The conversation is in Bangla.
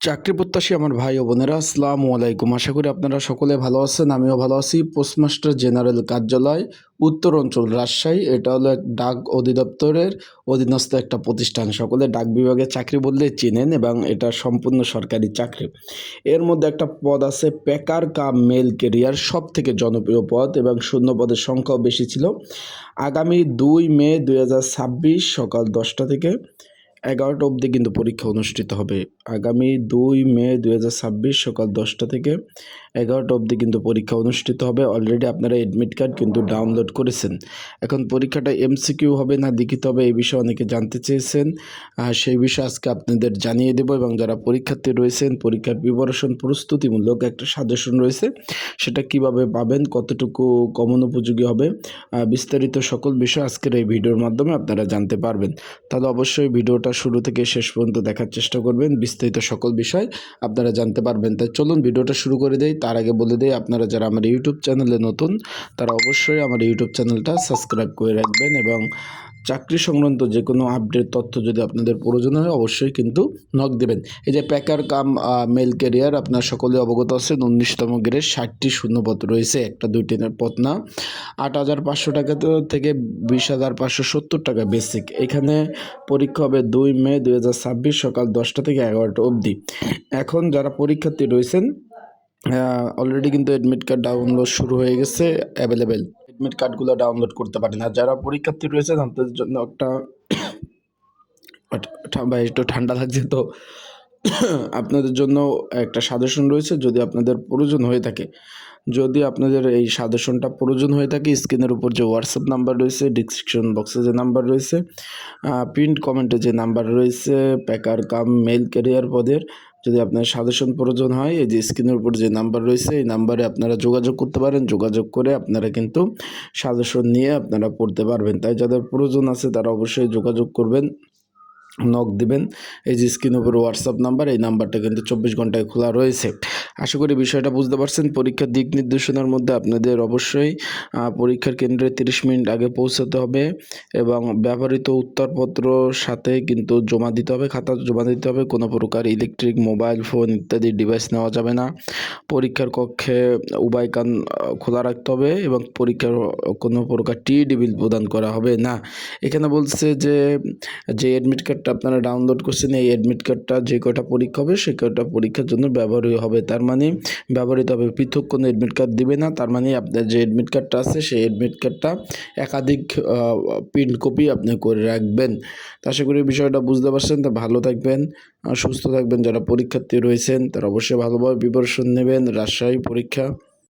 চাকরি প্রত্যাশী আমার ভাই ও বোনেরা, আসসালামু আলাইকুম। আশা করি আপনারা সকলে ভালো আছেন, আমিও ভালো আছি। পোস্টমাস্টার জেনারেল কার্যালয়, উত্তর অঞ্চল, রাজশাহী। এটা হলো এক ডাক অধিদপ্তরের অধীনস্থ একটা প্রতিষ্ঠান। সকলে ডাক বিভাগে চাকরি বললে চেনেন এবং এটা সম্পূর্ণ সরকারি চাকরি। এর মধ্যে একটা পদ আছে প্যাকার কাম মেল কেরিয়ার, সব থেকে জনপ্রিয় পদ এবং শূন্য পদের সংখ্যাও বেশি ছিল। আগামী 2 মে 2026 সকাল 10টা থেকে 11টা অবধি কিন্তু পরীক্ষা অনুষ্ঠিত হবে। আগামী 2 মে 2026 সকাল 10টা থেকে 11টা অবধি কিন্তু পরীক্ষা অনুষ্ঠিত হবে। অলরেডি আপনারা এডমিট কার্ড কিন্তু ডাউনলোড করেছেন। এখন পরীক্ষাটা এমসিকিউ হবে না লিখিত হবে, এই বিষয়ে অনেকে জানতে চেয়েছেন। সেই বিষয়ে আজকে আপনাদের জানিয়ে দেব এবং যারা পরীক্ষার্থী রয়েছেন, পরীক্ষার প্রিপারেশন প্রস্তুতিমূলক একটা সাজেশন রয়েছে, সেটা কিভাবে পাবেন, কতটুকু কমন উপযোগী হবে, বিস্তারিত সকল বিষয় আজকের এই ভিডিওর মাধ্যমে আপনারা জানতে পারবেন। তাহলে অবশ্যই ভিডিওটা শুরু থেকে শেষ পর্যন্ত দেখার চেষ্টা করবেন, বিস্তারিত সকল বিষয় আপনারা জানতে পারবেন। তাই চলুন ভিডিওটা শুরু করে দেই। তার আগে বলে দেই, আপনারা যারা আমার ইউটিউব চ্যানেলে নতুন, তারা অবশ্যই আমার ইউটিউব চ্যানেলটা সাবস্ক্রাইব করে রাখবেন এবং চাকরি সংক্রান্ত যে কোনো আপডেট তথ্য যদি আপনাদের প্রয়োজন হয় অবশ্যই কিন্তু নক দেবেন। এই যে প্যাকার কাম মেল ক্যারিয়ার, আপনার সকলে অবগত আছেন, 19তম গ্রেড, 60টি শূন্যপদ রয়েছে, একটা 2 পদ না। 8,500 টাকা থেকে 20,570 টাকা বেসিক। এখানে পরীক্ষা হবে 2 মে 2026 সকাল 10টা থেকে 11টা অবধি। এখন যারা পরীক্ষার্থী রয়েছেন, অলরেডি কিন্তু এডমিট কার্ড ডাউনলোড শুরু হয়ে গেছে, অ্যাভেলেবেল এডমিট কার্ডগুলো ডাউনলোড করতে পারেন। আর যারা পরীক্ষার্থী রয়েছেন, আপনাদের জন্য একটা ভাই একটু ঠান্ডা লাগছে তো আপনাদের জন্য একটা সাজেশন রয়েছে। যদি আপনাদের প্রয়োজন হয়ে থাকে, যদি আপনাদের এই সাজেশনটা প্রয়োজন হয়ে থাকে, স্ক্রিনের উপর যে হোয়াটসঅ্যাপ নাম্বার রয়েছে, ডিসক্রিপশন বক্সে যে নাম্বার রয়েছে, প্রিন্ট কমেন্টে যে নাম্বার রয়েছে, প্যাকার কাম মেল ক্যারিয়ার পদের যদি আপনার সাজেশন প্রয়োজন হয়, এই যে স্ক্রিনের উপর যে নাম্বার রয়েছে, এই নাম্বারে আপনারা যোগাযোগ করতে পারেন। যোগাযোগ করে আপনারা কিন্তু সাজেশন নিয়ে আপনারা পড়তে পারবেন। তাই যাদের প্রয়োজন আছে তারা অবশ্যই যোগাযোগ করবেন, নক দিবেন। এই যে স্ক্রিনের উপর হোয়াটসঅ্যাপ নাম্বার, এই নাম্বারটা কিন্তু 24 ঘন্টায় খোলা রয়েছে। আশা করি বিষয়টা বুঝতে পারছেন। পরীক্ষার দিক নির্দেশনার মধ্যে আপনাদের অবশ্যই পরীক্ষার কেন্দ্রে 30 মিনিট আগে পৌঁছাতে হবে এবং ব্যবহৃত উত্তরপত্র সাথে কিন্তু জমা দিতে হবে, খাতা জমা দিতে হবে। কোনো প্রকার ইলেকট্রিক, মোবাইল ফোন ইত্যাদি ডিভাইস নেওয়া যাবে না। পরীক্ষার কক্ষে উভয় কান খোলা রাখতে হবে এবং পরীক্ষার কোনো প্রকার টি বিল প্রদান করা হবে না। এখানে বলছে যে এডমিট কার্ডটা আপনারা ডাউনলোড করছেন, এই এডমিট কার্ডটা যে কটা পরীক্ষা হবে সে কটা পরীক্ষার জন্য ব্যবহৃত হবে। তার মানে ব্যবহৃত হবে, পৃথক কোনো এডমিট কার্ড দিবে না। তার মানে আপনার যে এডমিট কার্ডটা আছে সেই এডমিট কার্ডটা একাধিক প্রিন্ট কপি আপনি করে রাখবেন। তো আশা করি বিষয়টা বুঝতে পারছেন। তো ভালো থাকবেন, সুস্থ থাকবেন। যারা পরীক্ষার্থী রয়েছেন তারা অবশ্যই ভালোভাবে প্রিপারেশন নেবেন। রাজশাহী পরীক্ষা।